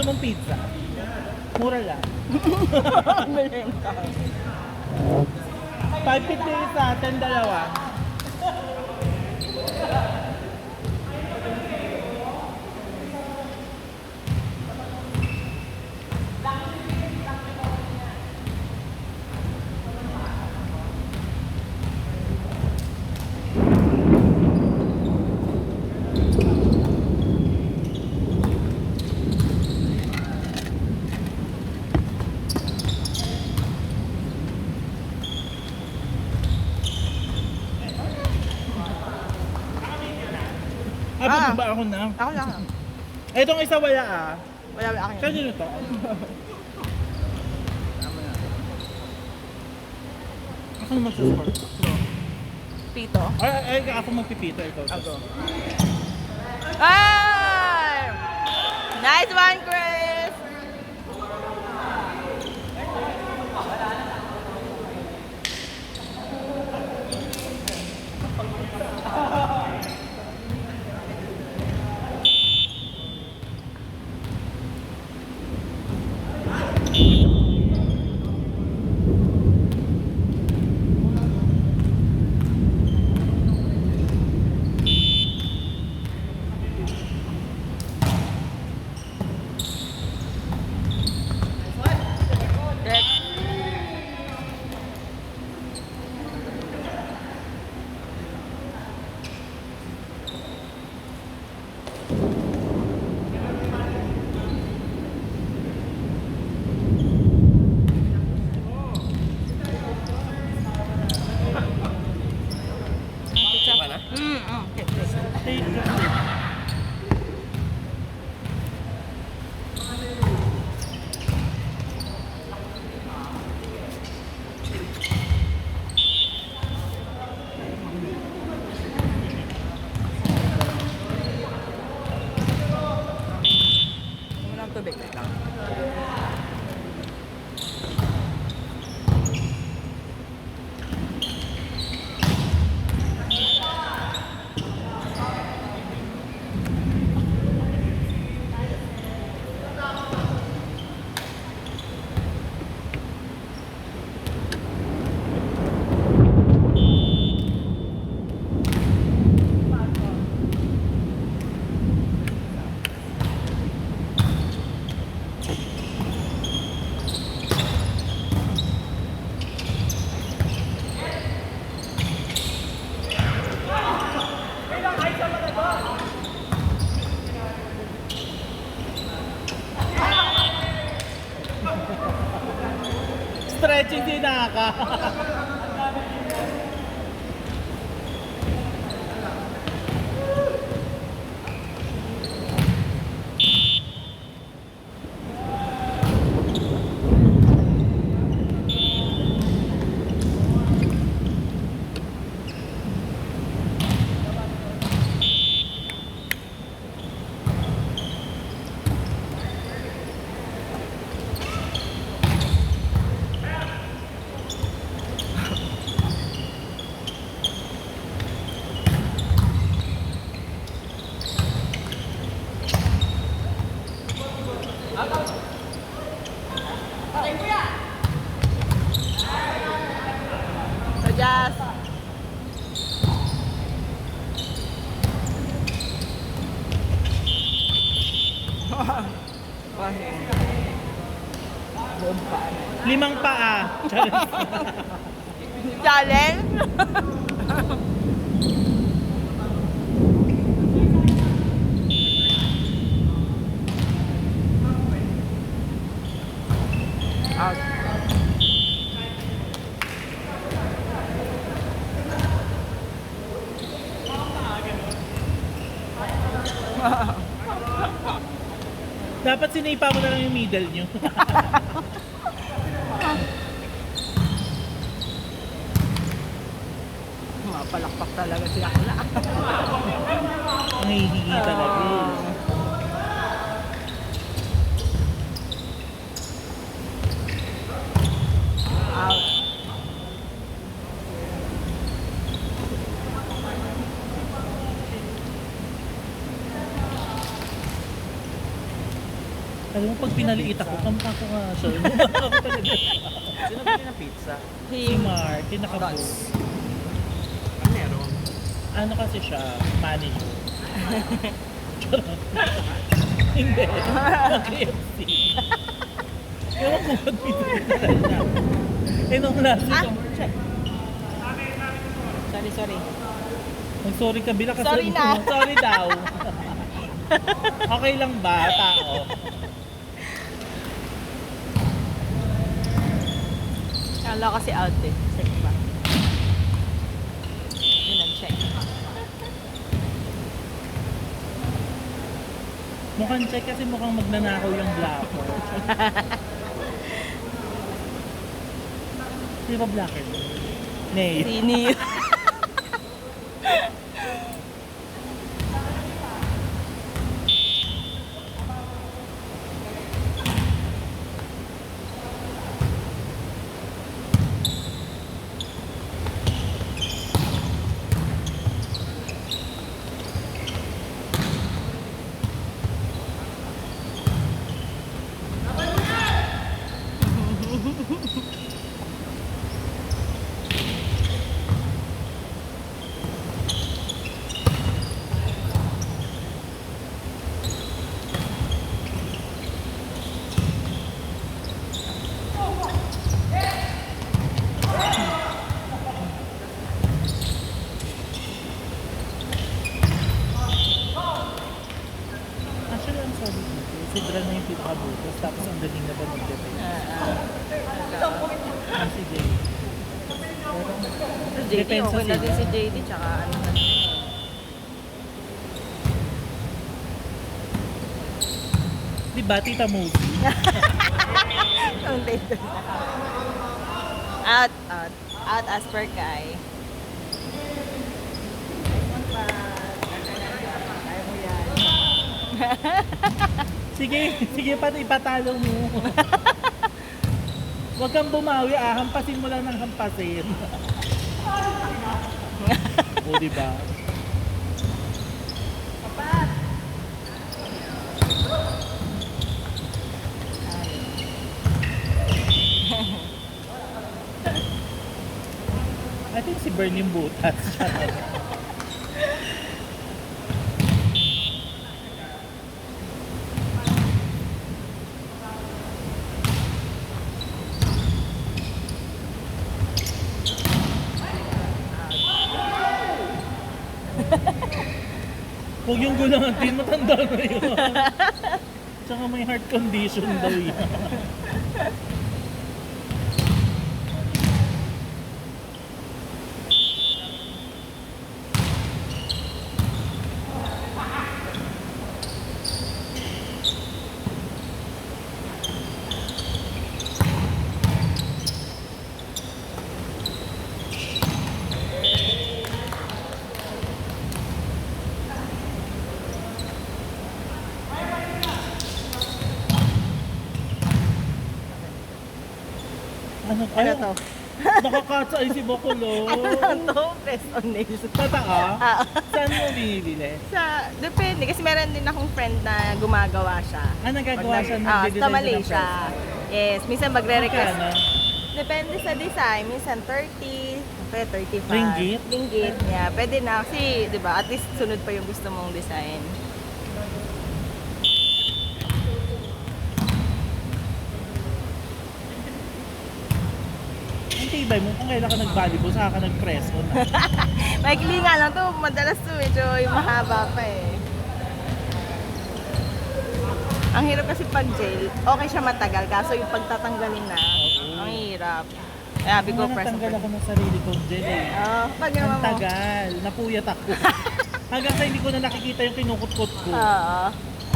mong pizza? Mura lang. Benta. 550 isa, 10 dalawa. Ba ako na? Ako lang. Itong isa wala ah. Wala akin. Kanino to? Ako naman susport. Pito. Ay, ako magpipito. Ikaw. Ako. Ay! Nice one, Chris! Walang tubig. Stretching din naka. Adjust. Bomba. 5 paa. Challenge? Out. Dapat sinipa mo na lang yung middle nyo. Mapalakpak talaga si Akla. Ang hihingi talaga eh. Out. Alam mo, pag pinaliit ako, kamukha ko nga siya. Kamukha ko talaga. Sino bili ng pizza? Si Him. Mark, kinakabu. Ano meron? Ano kasi siya, manager. Charot. Hindi. Ang KFC. Ewan ko ba't pinaliit. Eh, nung last Ah, week, check. Sorry. sorry ka bila kasi Sorry na. sorry daw. Okay lang ba, tao? Kala kasi out eh. Check ba? Yun ang check. Mukhang check kasi mukhang magnanakaw yung blacker. Di ba blacker? Nay. Sini. Actually, ang sabi ko, si Dra na yung pinakabutos, tapos ang daling na ba mag-defend? Ang si Jay. Pero, JD, Depensa okay na sila. din si JD, tsaka ano na din eh. Di ba, Tita Movie? Ang dito. Out as per Kai. Sige, pati ipatalo mo. Huwag kang bumawi, hampasin mo lang ng hampasin. O, di ba? I think si Bernie Butas. Huwag yung gulantin, matanda na yun. Tsaka may heart condition daw yan. Ano Ano to? Nakakatsa ay si Bakulo. Ano to? Press on nails. Totoo? Ah, Saan mo binibili? depende. Kasi meron din akong friend na gumagawa siya. Nagagawa siya ng Sa didesign ng Malaysia. Yes, minsan magre-request. Magkano? Depende sa design. Minsan 30, pwede 35. Ringgit? Ringgit. Yeah, pwede na. Kasi, di ba, at least sunod pa yung gusto mong design. Ang tibay mo, kung kailan ka nag-volleyball, saka ka nag-press on. Maikli nga lang to. Madalas to medyo yung mahaba pa eh. Ang hirap kasi pag gel, okay siya matagal. Kaso yung pagtatanggalin na, ang hirap. Kaya sabi ko, press Natanggal ako ng sarili kong gel eh. pag Ang naman mo. tagal, napuyat ako. Hanggang sa hindi ko na nakikita yung kinukot-kot ko. Oo.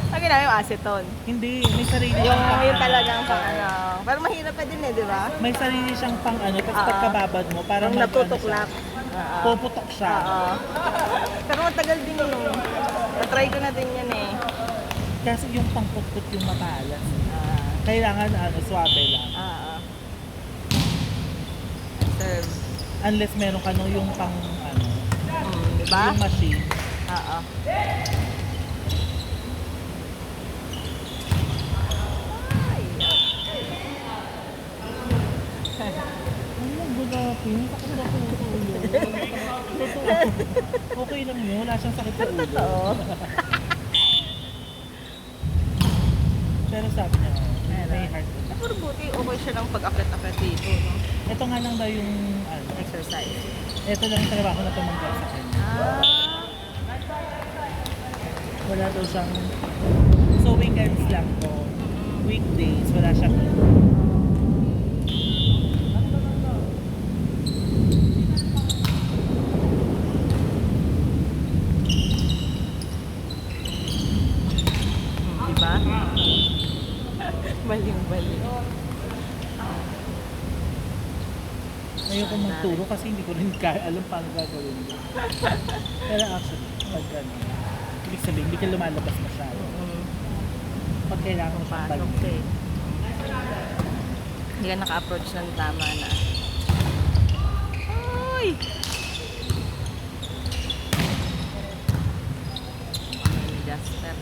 Sabi namin yung acetone. Hindi, may sarili Yung, siyang pang yung talagang pang ano. Pero mahirap pa din eh, di ba? May sarili siyang pang ano, tapos Oo. pagkababad mo, parang Yung mag-ano natutuklap. siya, Oo. puputok siya. Oo. Pero matagal din yun. Na-try ko na din yan eh. Kasi yung pangkutkot yung matalas. Ah. Kailangan ano, swabe lang. Oo. Serve. Unless meron ka nung yung pang ano, Di ba? yung machine. Oo. Okay lang yun, wala siyang sakit sa ulo. Totoo. Pero sabi niya, may heart attack. Pero buti okay siya ng pag-akit-akit dito, no? Ito nga lang daw yung, Exercise. ito lang yung trabaho na tumanggal sa kanya. Wala daw siyang, so weekends lang to. Weekdays, wala siyang Diba? Baling-baling. ayoko magturo kasi hindi ko rin alam paano gagawin yun. Pero actually, pag gano'n, ibig sabihin, hindi ka lumalabas masyado. Pag kailangan mo siyang Pasok balik. ka eh. Hindi ka naka-approach ng tama na. Uy! Duster.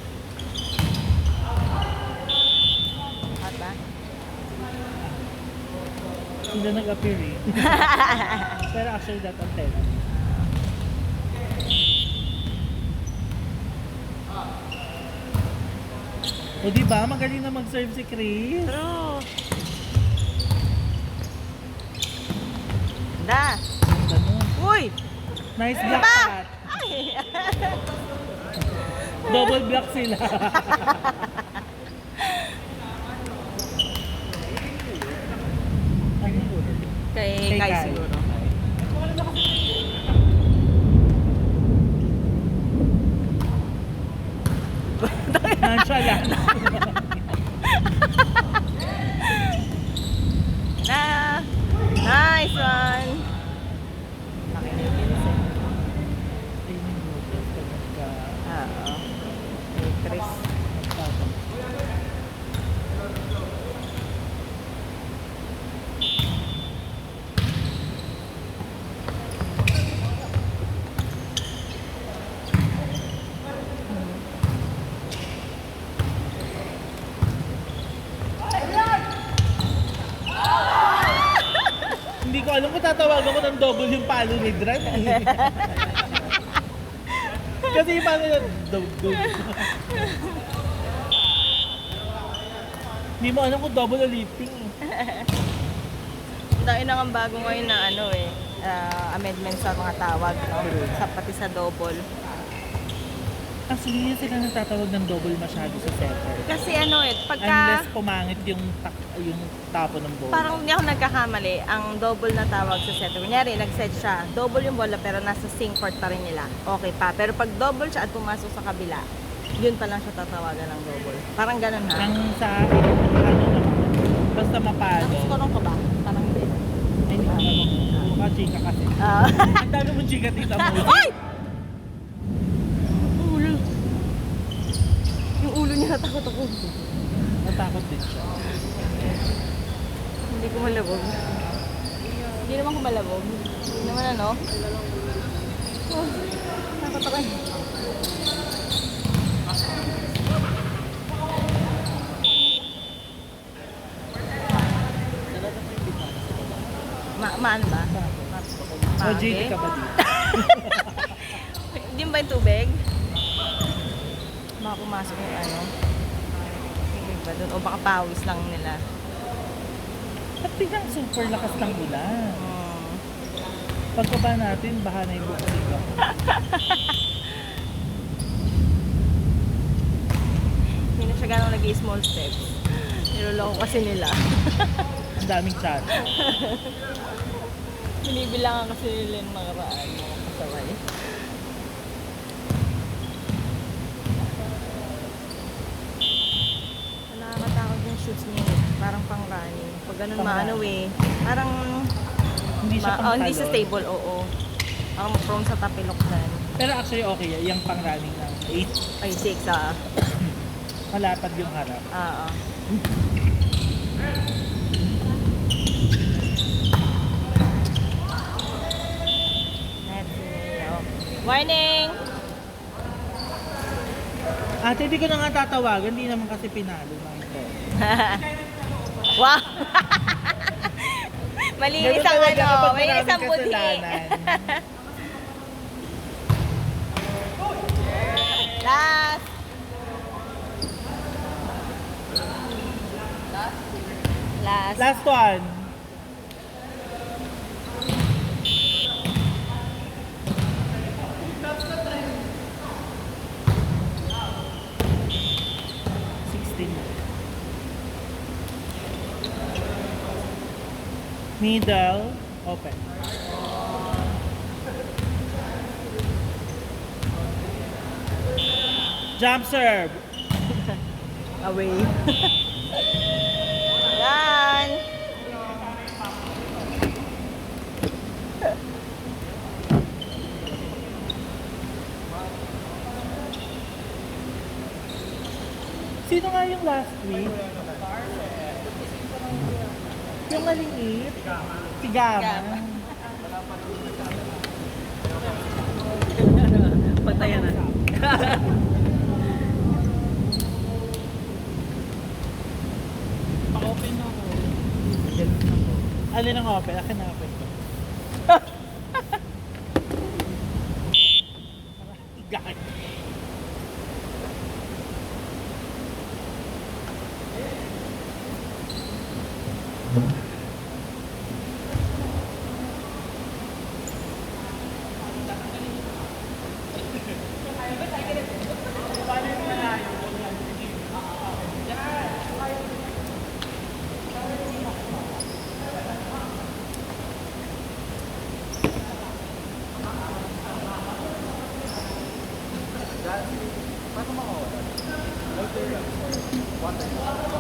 Hot ba? Hindi nag-appear eh. Pero actually, that antenna. O diba, magaling na mag-serve si Chris. True. Da. Ganun. Uy! Nice black Pa! cat. Double black sila. Ano yun? Kay Kay Kai Kai. siguro. Nonchalant. Na! Nice one! Nakikinis eh. Ayun yung noodles pag Oo. Kay Chris. Hindi ko alam kung tatawagan ko ng double yung palo ni Dran eh. Kasi yung palo na double. Hindi mo alam kung double o lifting eh. Dahil na nga bago ngayon na ano eh, amendment sa mga tawag, no? Sa pati sa double. Actually, hindi sila nagtatawag ng double masyado sa setter. Kasi ano eh, pagka Unless pumangit yung tapo ng ball. parang hindi ako nagkakamali, ang double na tawag sa setter. Kunyari, nag-set siya, double yung bola pero nasa sink court pa rin nila. Okay pa. Pero pag double siya at pumasok sa kabila, yun pa lang siya tatawagan ng double. Parang ganun ha. Ang sa ano naman, basta mapalo. Nakuskurong ka ba? Parang hindi. Ay, hindi ko alam. Mukha chika kasi. Ah. Ang dami mong chika tita mo. Ay! Ulo. Yung ulo niya natakot ako. Natakot din siya. Hindi ko malabog. Hindi naman ko malabog. Hindi naman ano. Oh, takot ako. Maano ba? O, JD ka ba dito? Hindi ba yung tubig? Baka pumasok yung ano. Tubig ba doon? O baka pawis lang nila. At biglang super lakas ng ulan. Hmm. Pagkaba natin, baha na yung buksika. Hindi na siya ganong nag-i-small steps. Niloloko kasi nila. Ang daming chat. Binibilangan kasi nila yung mga raan. Mga kasaway. Nakakatakot yung shoots niya eh. Parang pang running. Pag ganun Pang maano eh. Parang Hindi siya pang hindi siya stable, oo. Parang prone sa tapilok din. Pero actually okay, yung pang running ng 8, Ay, 6 ah. malapad yung harap. Oo. Morning! Ate, hindi ko na nga tatawagan, hindi naman kasi pinalo ng ito. Wow! Malinis ang Ganun talaga ano, kapag malinis ang maraming budhi. kasalanan. Last. Last. Last one. Middle, open. Jump serve. Away. Yan. Sino nga yung last week? Yung maliit? Si Gama. Patayan na. Pa-open ako. Alin ang open? Akin na open ko. Igay. Paano makawalan? Water.